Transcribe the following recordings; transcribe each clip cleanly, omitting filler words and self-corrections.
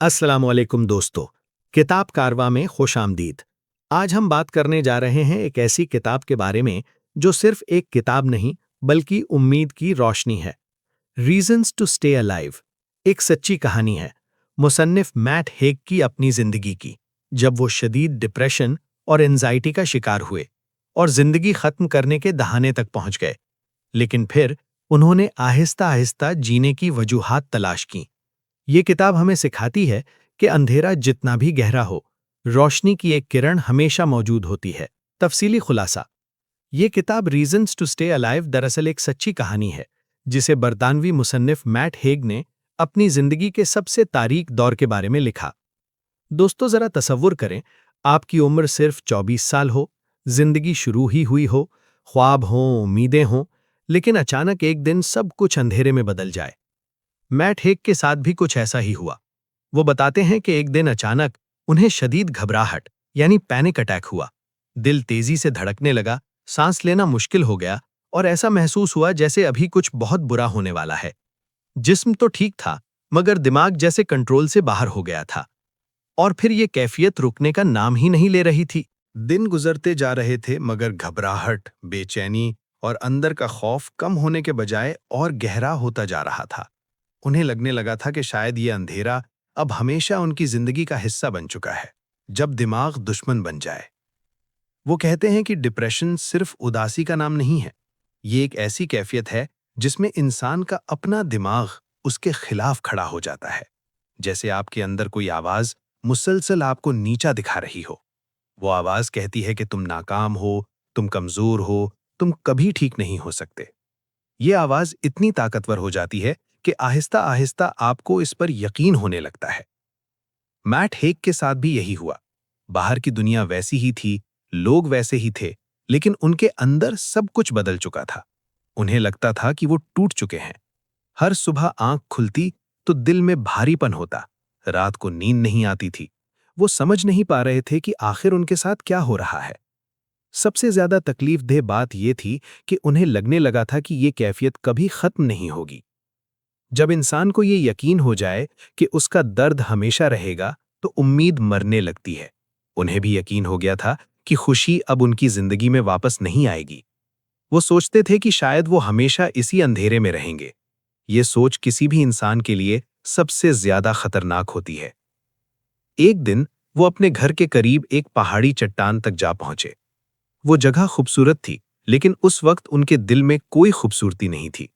अस्सलाम वालेकुम दोस्तों। किताब कारवा में खुश आमदीद। आज हम बात करने जा रहे हैं एक ऐसी किताब के बारे में जो सिर्फ एक किताब नहीं बल्कि उम्मीद की रोशनी है। रीजंस टू स्टे अलाइव एक सच्ची कहानी है मुसन्निफ मैट हेग की अपनी जिंदगी की, जब वो शदीद डिप्रेशन और एंजाइटी का शिकार हुए और जिंदगी खत्म करने के दहाने तक पहुंच गए। लेकिन फिर उन्होंने आहिस्ता आहिस्ता जीने की वजूहात तलाश की। ये किताब हमें सिखाती है कि अंधेरा जितना भी गहरा हो, रोशनी की एक किरण हमेशा मौजूद होती है। तफसीली खुलासा। ये किताब रीजंस टू स्टे अलाइव दरअसल एक सच्ची कहानी है जिसे बरतानवी मुसन्निफ मैट हेग ने अपनी जिंदगी के सबसे तारीक दौर के बारे में लिखा। दोस्तों, जरा तसव्वुर करें, आपकी उम्र सिर्फ 24 साल हो, जिंदगी शुरू ही हुई हो, ख्वाब हों, उम्मीदें हों, लेकिन अचानक एक दिन सब कुछ अंधेरे में बदल जाए। मैट हेग के साथ भी कुछ ऐसा ही हुआ। वो बताते हैं कि एक दिन अचानक उन्हें शदीद घबराहट यानी पैनिक अटैक हुआ। दिल तेजी से धड़कने लगा, सांस लेना मुश्किल हो गया और ऐसा महसूस हुआ जैसे अभी कुछ बहुत बुरा होने वाला है। जिस्म तो ठीक था, मगर दिमाग जैसे कंट्रोल से बाहर हो गया था। और फिर ये कैफियत रुकने का नाम ही नहीं ले रही थी। दिन गुजरते जा रहे थे, मगर घबराहट, बेचैनी और अंदर का खौफ कम होने के बजाय और गहरा होता जा रहा था। उन्हें लगने लगा था कि शायद ये अंधेरा अब हमेशा उनकी जिंदगी का हिस्सा बन चुका है, जब दिमाग दुश्मन बन जाए। वो कहते हैं कि डिप्रेशन सिर्फ उदासी का नाम नहीं है, ये एक ऐसी कैफियत है जिसमें इंसान का अपना दिमाग उसके खिलाफ खड़ा हो जाता है। जैसे आपके अंदर कोई आवाज मुसलसल आपको नीचा दिखा रही हो। वो आवाज कहती है कि तुम नाकाम हो, तुम कमजोर हो, तुम कभी ठीक नहीं हो सकते। ये आवाज इतनी ताकतवर हो जाती है कि आहिस्ता आहिस्ता आपको इस पर यकीन होने लगता है। मैट हेग के साथ भी यही हुआ। बाहर की दुनिया वैसी ही थी, लोग वैसे ही थे, लेकिन उनके अंदर सब कुछ बदल चुका था। उन्हें लगता था कि वो टूट चुके हैं। हर सुबह आंख खुलती तो दिल में भारीपन होता, रात को नींद नहीं आती थी। वो समझ नहीं पा रहे थे कि आखिर उनके साथ क्या हो रहा है। सबसे ज्यादा तकलीफदेह बात यह थी कि उन्हें लगने लगा था कि ये कैफियत कभी खत्म नहीं होगी। जब इंसान को ये यकीन हो जाए कि उसका दर्द हमेशा रहेगा, तो उम्मीद मरने लगती है। उन्हें भी यकीन हो गया था कि खुशी अब उनकी जिंदगी में वापस नहीं आएगी। वो सोचते थे कि शायद वो हमेशा इसी अंधेरे में रहेंगे। ये सोच किसी भी इंसान के लिए सबसे ज्यादा खतरनाक होती है। एक दिन वो अपने घर के करीब एक पहाड़ी चट्टान तक जा पहुंचे। वो जगह खूबसूरत थी, लेकिन उस वक्त उनके दिल में कोई खूबसूरती नहीं थी।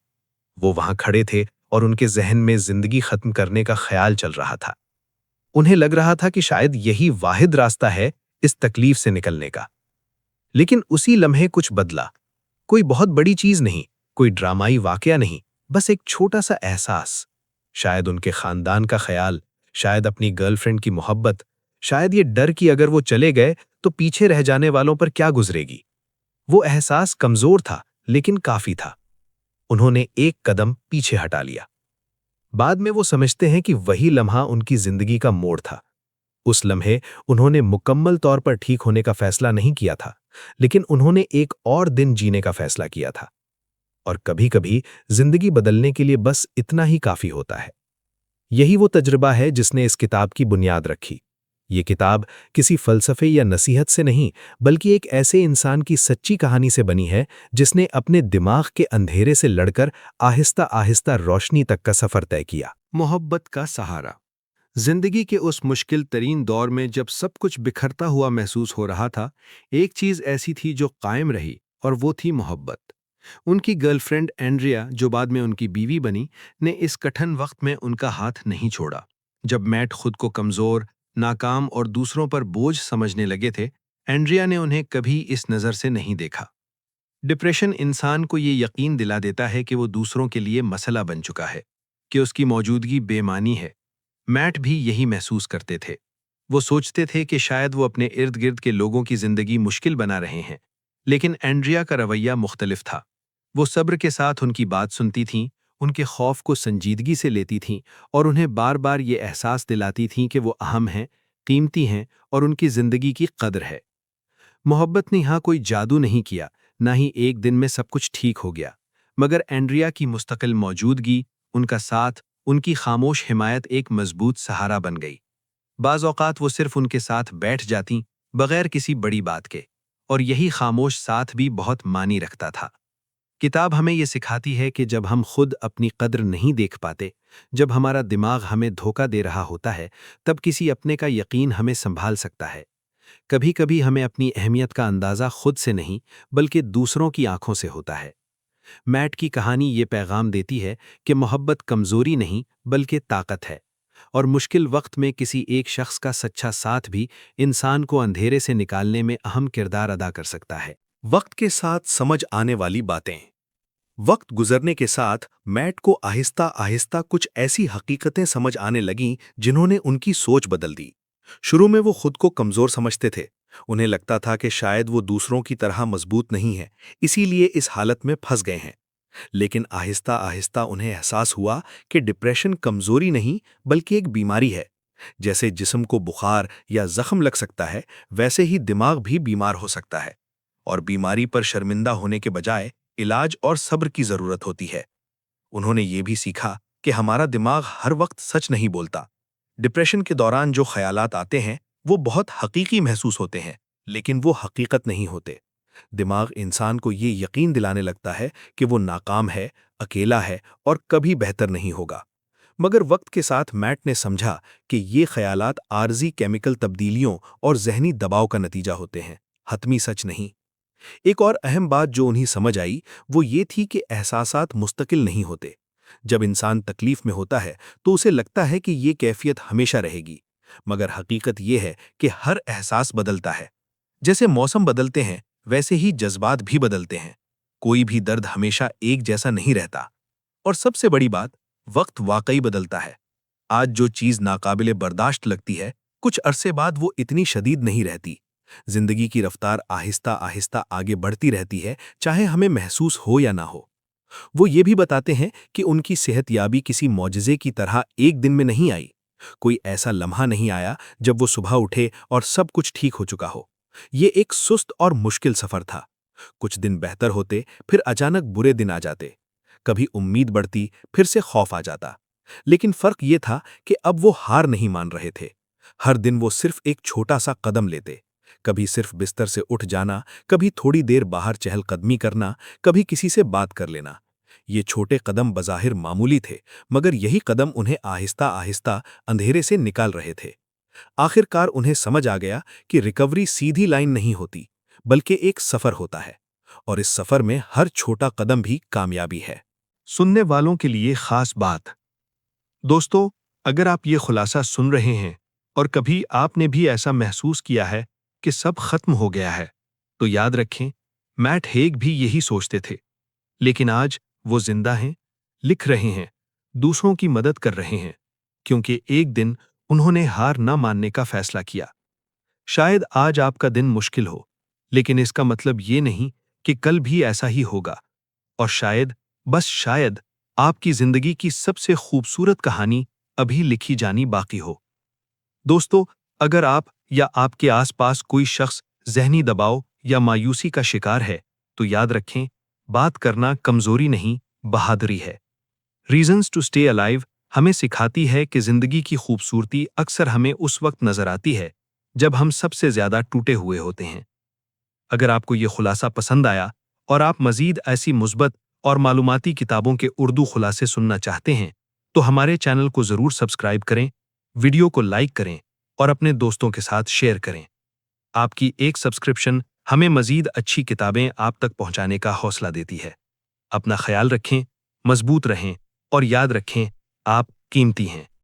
वो वहां खड़े थे और उनके जहन में जिंदगी खत्म करने का ख्याल चल रहा था। उन्हें लग रहा था कि शायद यही वाहिद रास्ता है इस तकलीफ से निकलने का। लेकिन उसी लम्हे कुछ बदला। कोई बहुत बड़ी चीज नहीं, कोई ड्रामाई वाकया नहीं, बस एक छोटा सा एहसास। शायद उनके खानदान का ख्याल, शायद अपनी गर्लफ्रेंड की मोहब्बत, शायद ये डर कि अगर वो चले गए तो पीछे रह जाने वालों पर क्या गुजरेगी। वो एहसास कमजोर था, लेकिन काफी था। उन्होंने एक कदम पीछे हटा लिया। बाद में वो समझते हैं कि वही लम्हा उनकी जिंदगी का मोड़ था। उस लम्हे उन्होंने मुकम्मल तौर पर ठीक होने का फैसला नहीं किया था, लेकिन उन्होंने एक और दिन जीने का फैसला किया था। और कभी-कभी जिंदगी बदलने के लिए बस इतना ही काफी होता है। यही वो तजुर्बा है जिसने इस किताब की बुनियाद रखी। ये किताब किसी फलसफे या नसीहत से नहीं, बल्कि एक ऐसे इंसान की सच्ची कहानी से बनी है जिसने अपने दिमाग के अंधेरे से लड़कर आहिस्ता आहिस्ता रोशनी तक का सफर तय किया। मोहब्बत का सहारा। जिंदगी के उस मुश्किल तरीन दौर में जब सब कुछ बिखरता हुआ महसूस हो रहा था, एक चीज ऐसी थी जो कायम रही, और वो थी मोहब्बत। उनकी गर्लफ्रेंड एंड्रिया, जो बाद में उनकी बीवी बनी, ने इस कठिन वक्त में उनका हाथ नहीं छोड़ा। जब मैट खुद को कमजोर, नाकाम और दूसरों पर बोझ समझने लगे थे, एंड्रिया ने उन्हें कभी इस नज़र से नहीं देखा। डिप्रेशन इंसान को ये यकीन दिला देता है कि वो दूसरों के लिए मसला बन चुका है, कि उसकी मौजूदगी बेमानी है। मैट भी यही महसूस करते थे। वो सोचते थे कि शायद वो अपने इर्द गिर्द के लोगों की जिंदगी मुश्किल बना रहे हैं, लेकिन एंड्रिया का रवैया मुख्तलिफ था। वो सब्र के साथ उनकी बात सुनती थीं, उनके खौफ को संजीदगी से लेती थीं और उन्हें बार बार ये एहसास दिलाती थीं कि वो अहम हैं, कीमती हैं और उनकी जिंदगी की कदर है। मोहब्बत ने यहाँ कोई जादू नहीं किया, ना ही एक दिन में सब कुछ ठीक हो गया, मगर एंड्रिया की मुस्तकिल मौजूदगी, उनका साथ ان کی خاموش حمایت ایک مضبوط سہارا بن گئی۔ بعض اوقات وہ صرف ان کے ساتھ بیٹھ جاتیں بغیر کسی بڑی بات کے، اور یہی خاموش ساتھ بھی بہت معنی رکھتا تھا۔ کتاب ہمیں یہ سکھاتی ہے کہ جب ہم خود اپنی قدر نہیں دیکھ پاتے، جب ہمارا دماغ ہمیں دھوکہ دے رہا ہوتا ہے، تب کسی اپنے کا یقین ہمیں سنبھال سکتا ہے۔ کبھی کبھی ہمیں اپنی اہمیت کا اندازہ خود سے نہیں بلکہ دوسروں کی آنکھوں سے ہوتا ہے۔ میٹ کی کہانی یہ پیغام دیتی ہے کہ محبت کمزوری نہیں بلکہ طاقت ہے، اور مشکل وقت میں کسی ایک شخص کا سچا ساتھ بھی انسان کو اندھیرے سے نکالنے میں اہم کردار ادا کر سکتا ہے۔ وقت کے ساتھ سمجھ آنے والی باتیں۔ وقت گزرنے کے ساتھ میٹ کو آہستہ آہستہ کچھ ایسی حقیقتیں سمجھ آنے لگیں جنہوں نے ان کی سوچ بدل دی۔ شروع میں وہ خود کو کمزور سمجھتے تھے۔ انہیں لگتا تھا کہ شاید وہ دوسروں کی طرح مضبوط نہیں ہے، اسی لیے اس حالت میں پھنس گئے ہیں۔ لیکن آہستہ آہستہ انہیں احساس ہوا کہ ڈپریشن کمزوری نہیں بلکہ ایک بیماری ہے۔ جیسے جسم کو بخار یا زخم لگ سکتا ہے، ویسے ہی دماغ بھی بیمار ہو سکتا ہے، اور بیماری پر شرمندہ ہونے کے بجائے علاج اور صبر کی ضرورت ہوتی ہے۔ انہوں نے یہ بھی سیکھا کہ ہمارا دماغ ہر وقت سچ نہیں بولتا۔ ڈپریشن کے دوران جو خیالات آتے ہیں وہ بہت حقیقی محسوس ہوتے ہیں، لیکن وہ حقیقت نہیں ہوتے۔ دماغ انسان کو یہ یقین دلانے لگتا ہے کہ وہ ناکام ہے، اکیلا ہے اور کبھی بہتر نہیں ہوگا۔ مگر وقت کے ساتھ میٹ نے سمجھا کہ یہ خیالات عارضی کیمیکل تبدیلیوں اور ذہنی دباؤ کا نتیجہ ہوتے ہیں، حتمی سچ نہیں۔ ایک اور اہم بات جو انہیں سمجھ آئی وہ یہ تھی کہ احساسات مستقل نہیں ہوتے۔ جب انسان تکلیف میں ہوتا ہے تو اسے لگتا ہے کہ یہ کیفیت ہمیشہ رہے گی، مگر حقیقت یہ ہے کہ ہر احساس بدلتا ہے۔ جیسے موسم بدلتے ہیں ویسے ہی جذبات بھی بدلتے ہیں۔ کوئی بھی درد ہمیشہ ایک جیسا نہیں رہتا۔ اور سب سے بڑی بات، وقت واقعی بدلتا ہے۔ آج جو چیز ناقابل برداشت لگتی ہے، کچھ عرصے بعد وہ اتنی شدید نہیں رہتی۔ زندگی کی رفتار آہستہ آہستہ آگے بڑھتی رہتی ہے، چاہے ہمیں محسوس ہو یا نہ ہو۔ وہ یہ بھی بتاتے ہیں کہ ان کی صحت یابی کسی معجزے کی طرح ایک دن میں نہیں آئی۔ کوئی ایسا لمحہ نہیں آیا جب وہ صبح اٹھے اور سب کچھ ٹھیک ہو چکا ہو۔ یہ ایک سست اور مشکل سفر تھا۔ کچھ دن بہتر ہوتے، پھر اچانک برے دن آ جاتے۔ کبھی امید بڑھتی، پھر سے خوف آ جاتا۔ لیکن فرق یہ تھا کہ اب وہ ہار نہیں مان رہے تھے۔ ہر دن وہ صرف ایک چھوٹا سا قدم لیتے، کبھی صرف بستر سے اٹھ جانا، کبھی تھوڑی دیر باہر چہل قدمی کرنا، کبھی کسی سے بات کر لینا۔ یہ چھوٹے قدم بظاہر معمولی تھے، مگر یہی قدم انہیں آہستہ آہستہ اندھیرے سے نکال رہے تھے۔ آخر کار انہیں سمجھ آ گیا کہ ریکوری سیدھی لائن نہیں ہوتی، بلکہ ایک سفر ہوتا ہے، اور اس سفر میں ہر چھوٹا قدم بھی کامیابی ہے۔ سننے والوں کے لیے خاص بات۔ دوستو، اگر آپ یہ خلاصہ سن رہے ہیں اور کبھی آپ نے بھی ایسا محسوس کیا ہے کہ سب ختم ہو گیا ہے، تو یاد رکھیں، میٹ ہیگ بھی یہی سوچتے تھے۔ لیکن آج وہ زندہ ہیں، لکھ رہے ہیں، دوسروں کی مدد کر رہے ہیں، کیونکہ ایک دن انہوں نے ہار نہ ماننے کا فیصلہ کیا۔ شاید آج آپ کا دن مشکل ہو، لیکن اس کا مطلب یہ نہیں کہ کل بھی ایسا ہی ہوگا۔ اور شاید، بس شاید، آپ کی زندگی کی سب سے خوبصورت کہانی ابھی لکھی جانی باقی ہو۔ دوستو، اگر آپ یا آپ کے آس پاس کوئی شخص ذہنی دباؤ یا مایوسی کا شکار ہے، تو یاد رکھیں، بات کرنا کمزوری نہیں، بہادری ہے۔ ریزنز ٹو اسٹے الائیو ہمیں سکھاتی ہے کہ زندگی کی خوبصورتی اکثر ہمیں اس وقت نظر آتی ہے جب ہم سب سے زیادہ ٹوٹے ہوئے ہوتے ہیں۔ اگر آپ کو یہ خلاصہ پسند آیا اور آپ مزید ایسی مثبت اور معلوماتی کتابوں کے اردو خلاصے سننا چاہتے ہیں، تو ہمارے چینل کو ضرور سبسکرائب کریں، ویڈیو کو لائک کریں اور اپنے دوستوں کے ساتھ شیئر کریں۔ آپ کی ایک سبسکرپشن ہمیں مزید اچھی کتابیں آپ تک پہنچانے کا حوصلہ دیتی ہے۔ اپنا خیال رکھیں، مضبوط رہیں اور یاد رکھیں، آپ قیمتی ہیں۔